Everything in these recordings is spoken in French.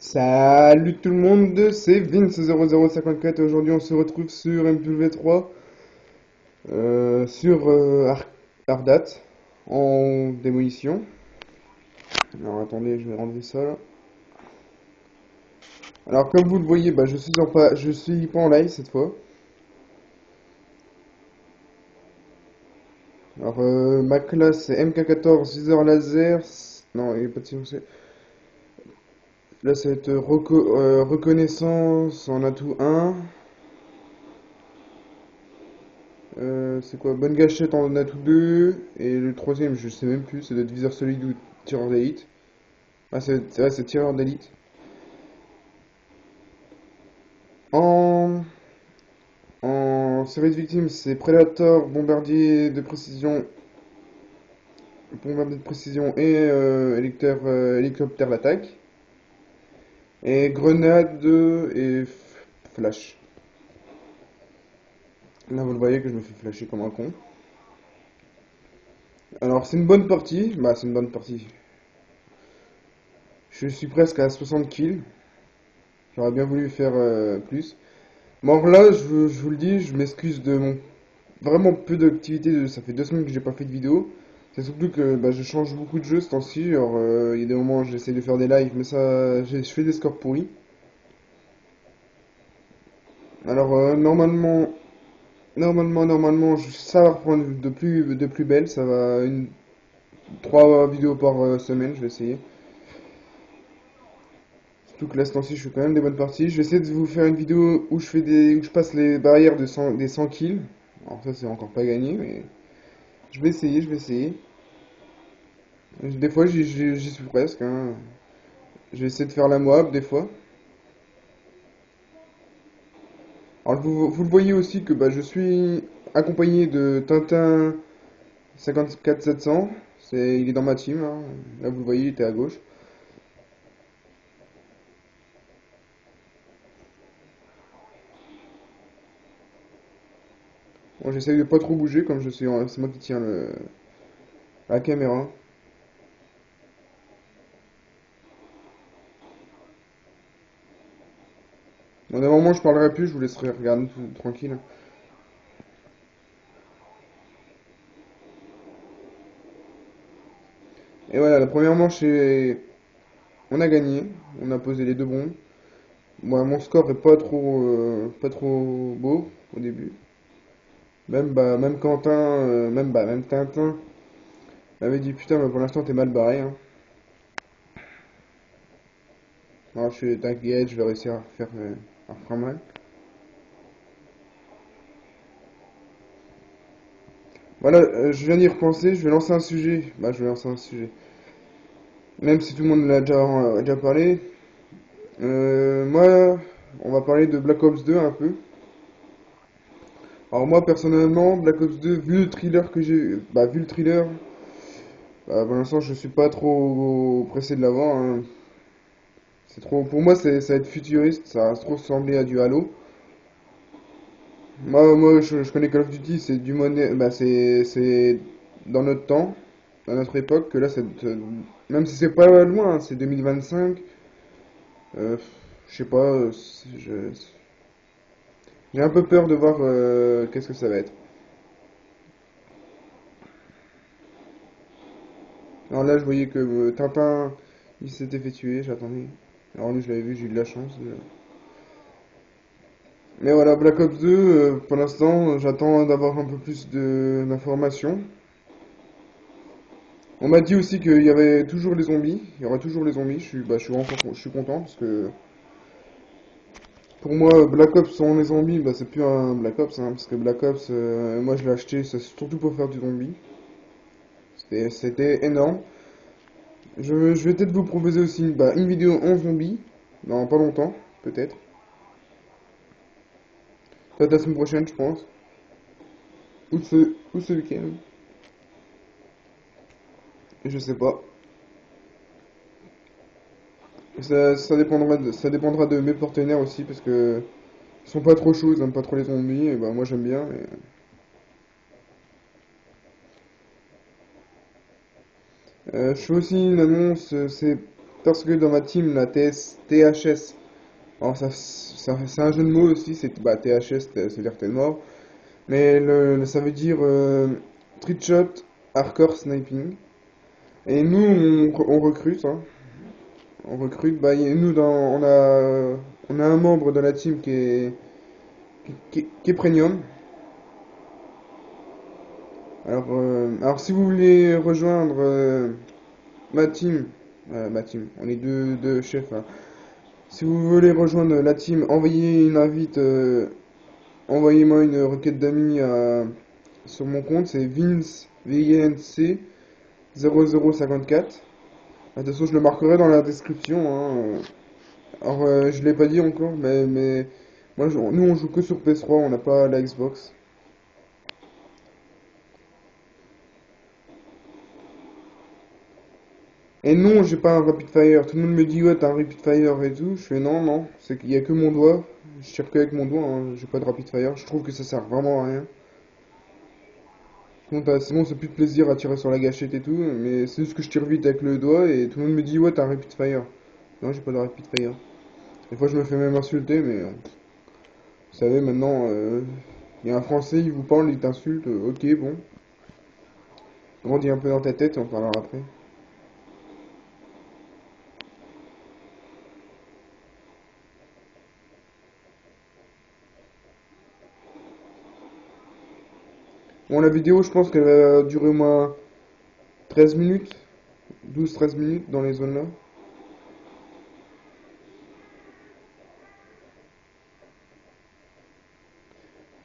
Salut tout le monde, c'est Vince0054 et aujourd'hui on se retrouve sur MW3 sur Ardat en démolition. Alors attendez, je vais rendre ça là. Alors comme vous le voyez, bah, je suis pas en live cette fois. Alors ma classe c'est MK14 viseur laser. Non, il n'y a pas de silencieux. Là ça va être reconnaissance en atout 1. C'est quoi? Bonne gâchette en atout 2. Et le troisième, je sais même plus, ça doit être viseur solide ou tireur d'élite. Ah, c'est vrai, c'est tireur d'élite. En, en série de victimes, c'est Predator, bombardier de précision et hélicoptère d'attaque. Et grenade et flash. Là, vous le voyez que je me fais flasher comme un con. Alors, c'est une bonne partie. Bah, c'est une bonne partie. Je suis presque à 60 kills. J'aurais bien voulu faire plus. Bon, là, je vous le dis, je m'excuse de mon vraiment peu d'activité. Ça fait 2 semaines que j'ai pas fait de vidéo. C'est surtout que bah, je change beaucoup de jeux ce temps-ci. Alors, il y a des moments où j'essaie de faire des lives, mais ça, je fais des scores pourris. Alors, normalement, ça va reprendre de plus belle. Ça va 3 vidéos par semaine, je vais essayer. Surtout que là, ce temps-ci, je fais quand même des bonnes parties. Je vais essayer de vous faire une vidéo où où je passe les barrières des 100 kills. Alors ça, c'est encore pas gagné, mais je vais essayer. Des fois, j'y suis presque, hein. Je vais essayer de faire la Moab, des fois. Alors, vous le voyez aussi que bah, je suis accompagné de Tintin 54700. Il est dans ma team, hein. Là, vous le voyez, il était à gauche. Bon, j'essaye de pas trop bouger, comme c'est moi qui tiens la caméra. Bon, d'un moment, je parlerai plus, je vous laisserai regarder tranquille. Et voilà, la première manche, on a gagné. On a posé les 2 bombes. Moi, mon score est pas trop beau au début. Même Quentin, même Tintin m'avait dit putain, mais pour l'instant t'es mal barré, hein. Alors t'inquiète, je vais réussir à faire mal. Voilà, je viens d'y repenser, je vais lancer un sujet. Bah, je vais lancer un sujet. Même si tout le monde l'a déjà parlé. Moi, on va parler de Black Ops 2 un peu. Alors moi personnellement, Black Ops 2, vu le thriller, bah, pour l'instant je suis pas trop pressé de l'avoir, hein. C'est trop, pour moi ça va être futuriste, ça va trop ressembler à du Halo. Moi je connais Call of Duty, c'est du monnaie, bah c'est dans notre temps, dans notre époque, que là même si c'est pas loin, hein, c'est 2025. euh, je sais pas, j'ai un peu peur de voir qu'est-ce que ça va être. Alors là, je voyais que Tintin, il s'était fait tuer, j'attendais. Alors lui, je l'avais vu, j'ai eu de la chance. Mais voilà, Black Ops 2, pour l'instant, j'attends d'avoir un peu plus d'informations. On m'a dit aussi qu'il y avait toujours les zombies, il y aura toujours les zombies, je suis content parce que pour moi, Black Ops sans les zombies, bah, c'est plus un Black Ops, hein, parce que Black Ops, moi je l'ai acheté, c'est surtout pour faire du zombie. C'était énorme. Je vais peut-être vous proposer aussi bah, une vidéo en zombie, dans pas longtemps, peut-être. Peut-être la semaine prochaine, je pense. Ou ce week-end. Je sais pas. Ça dépendra de mes partenaires aussi, parce que ils sont pas trop chauds, ils aiment pas trop les zombies, et bah moi j'aime bien. Je fais aussi une annonce, c'est Parce que dans ma team, la THS, alors c'est un jeu de mots aussi, c'est bah, THS, ça veut dire t'es mort. Mais ça veut dire Trickshot Hardcore Sniping. Et nous, on recrute, hein. On recrute. Bah, nous, on a un membre de la team qui est premium. Alors, si vous voulez rejoindre ma team, on est deux chefs, hein. Si vous voulez rejoindre la team, envoyez une invite, envoyez-moi une requête d'amis sur mon compte, c'est Vince, VINC 0054. De toute façon, je le marquerai dans la description, hein. Alors, je l'ai pas dit encore, mais moi, nous, on joue que sur PS3, on n'a pas la Xbox. Et non, j'ai pas un Rapid Fire. Tout le monde me dit, ouais, t'as un Rapid Fire et tout. Je fais non, non, c'est qu'il y a que mon doigt. Je tire que avec mon doigt, hein. J'ai pas de Rapid Fire. Je trouve que ça sert vraiment à rien. Sinon, c'est plus de plaisir à tirer sur la gâchette et tout. Mais c'est juste que je tire vite avec le doigt et tout le monde me dit, ouais, t'as un Rapid Fire. Non, j'ai pas de Rapid Fire. Des fois, je me fais même insulter, mais vous savez, maintenant, il y a un Français, il vous parle, il t'insulte. Ok, bon. Grandis un peu dans ta tête, on parlera après. Bon, la vidéo, je pense qu'elle va durer au moins 13 minutes. 12-13 minutes dans les zones là.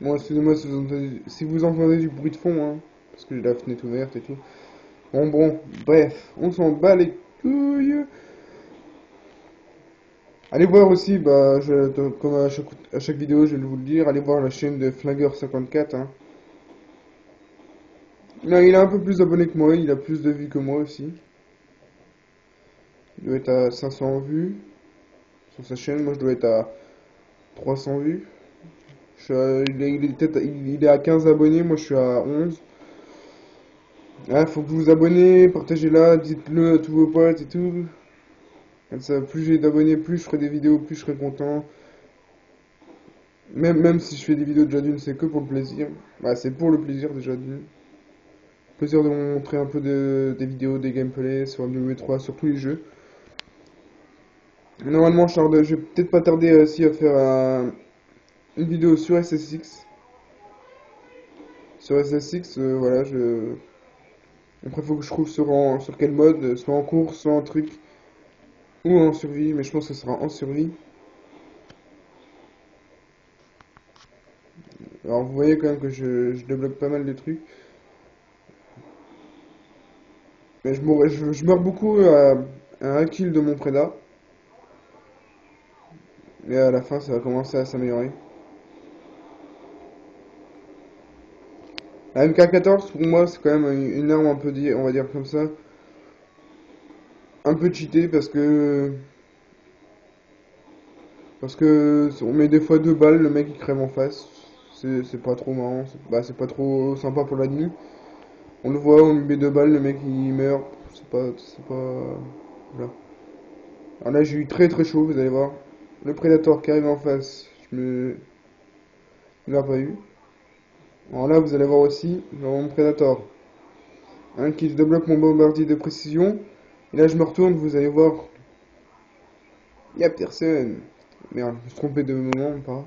Bon, excusez-moi si vous entendez du bruit de fond, hein, parce que j'ai la fenêtre ouverte et tout. Bon, bref, on s'en bat les couilles. Allez voir aussi, bah, comme à chaque vidéo, je vais vous le dire, allez voir la chaîne de Flingueur54, hein. Non, il a un peu plus d'abonnés que moi, il a plus de vues que moi aussi. Il doit être à 500 vues sur sa chaîne, moi je dois être à 300 vues. Il est à 15 abonnés, moi je suis à 11. Ah, faut que vous vous abonnez, partagez-la, dites-le à tous vos potes et tout. Comme ça, plus j'ai d'abonnés, plus je ferai des vidéos, plus je serai content. Même si je fais des vidéos déjà d'une, c'est que pour le plaisir. Bah, c'est pour le plaisir déjà d'une. Plaisir de vous montrer un peu des vidéos, des gameplays sur MW3, sur tous les jeux. Normalement, je vais peut-être pas tarder aussi à faire une vidéo sur SSX. Sur SSX, voilà, après, faut que je trouve sur quel mode, soit en course, soit en truc, ou en survie, mais je pense que ce sera en survie. Alors, vous voyez quand même que je débloque pas mal de trucs. Mais je meurs beaucoup à un kill de mon prédat. Et à la fin, ça va commencer à s'améliorer. La MK14, pour moi, c'est quand même une arme un peu, on va dire comme ça, un peu cheatée parce que on met des fois 2 balles, le mec il crève en face. C'est pas trop marrant, c'est pas trop sympa pour la nuit. On le voit, on lui met 2 balles, le mec il meurt. C'est pas. Voilà. Alors là, j'ai eu très très chaud, vous allez voir. Le Predator qui arrive en face, il l'a pas eu. Alors là, vous allez voir aussi, j'ai mon Predator. Un qui débloque mon bombardier de précision. Et là, je me retourne, vous allez voir, il y a personne. Merde, je me suis trompé de moment, pas.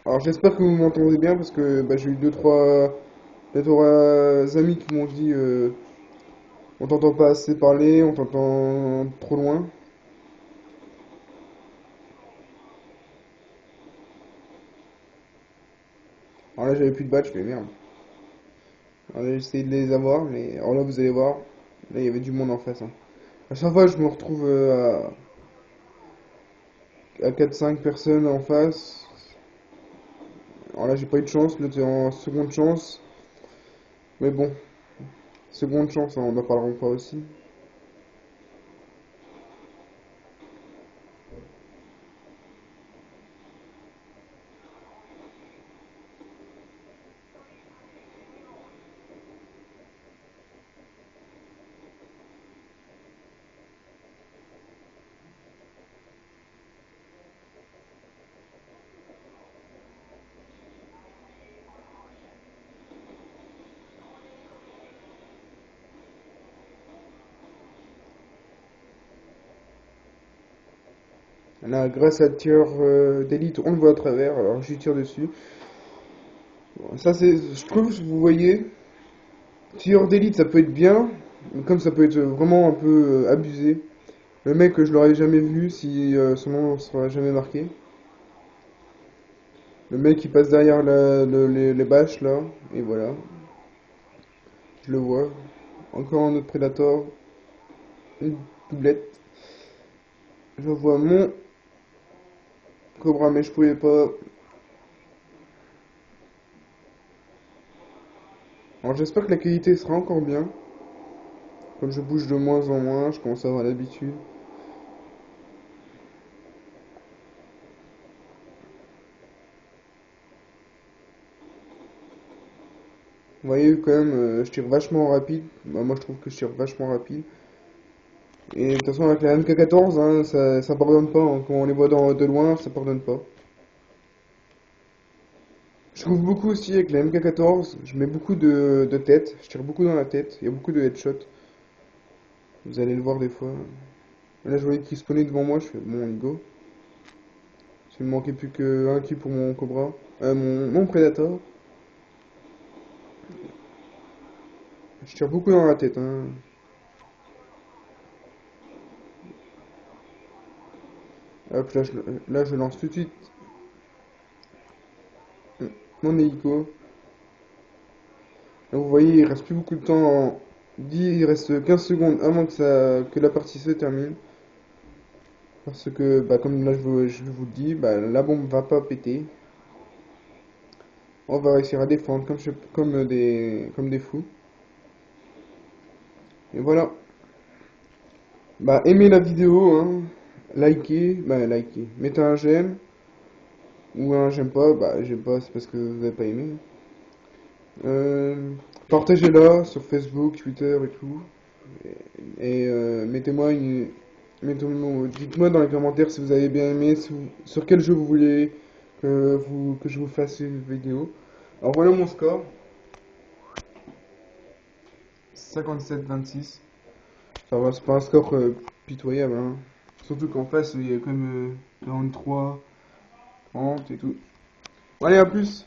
Alors j'espère que vous m'entendez bien parce que bah, j'ai eu deux, trois amis qui m'ont dit on t'entend pas assez parler, on t'entend trop loin. Alors là, j'avais plus de badge, mais merde. Alors là, j'ai essayé de les avoir, mais alors là, vous allez voir, là, il y avait du monde en face, hein. À chaque fois, je me retrouve à 4-5 personnes en face. Alors là, j'ai pas eu de chance, là, t'es en seconde chance. Mais bon, seconde chance, hein, on n'en parlera pas aussi. Là, grâce à tir d'élite, on le voit à travers, alors je tire dessus. Bon, ça c'est, je trouve, vous voyez, tir d'élite ça peut être bien, mais comme ça peut être vraiment un peu abusé. Le mec, je l'aurais jamais vu si son nom ne sera jamais marqué. Le mec qui passe derrière les bâches là, et voilà, je le vois. Encore un autre Predator, une doublette. Je vois mon Cobra, mais je pouvais pas. Alors j'espère que la qualité sera encore bien. Comme je bouge de moins en moins, je commence à avoir l'habitude. Vous voyez quand même, je tire vachement rapide. Bah, moi je trouve que je tire vachement rapide. Et de toute façon avec la MK14, hein, ça pardonne pas, hein. Quand on les voit de loin, ça pardonne pas. Je trouve beaucoup aussi avec la MK14, je mets beaucoup de tête, je tire beaucoup dans la tête, il y a beaucoup de headshots. Vous allez le voir des fois. Là je voyais qu'il spawnait devant moi, je fais bon go. Il me manquait plus qu'un kill pour mon Cobra. Mon Predator. Je tire beaucoup dans la tête, hein. Hop, là, je lance tout de suite mon hélico. Là, vous voyez, il reste plus beaucoup de temps. Il reste 15 secondes avant que la partie se termine. Parce que, bah, comme là, je vous le dis, bah, la bombe va pas péter. On va réussir à défendre comme des fous. Et voilà. Bah, aimez la vidéo, hein. Likez. Mettez un j'aime. Ou un j'aime pas. Bah, j'aime pas, c'est parce que vous n'avez pas aimé. Partagez-la sur Facebook, Twitter et tout. Et dites-moi dans les commentaires si vous avez bien aimé, sur quel jeu vous voulez que je vous fasse une vidéo. Alors voilà mon score, 57-26. Ça va, c'est pas un score pitoyable, hein. Surtout qu'en face, il y a quand même 43, 30 et tout. Bon, allez, à plus!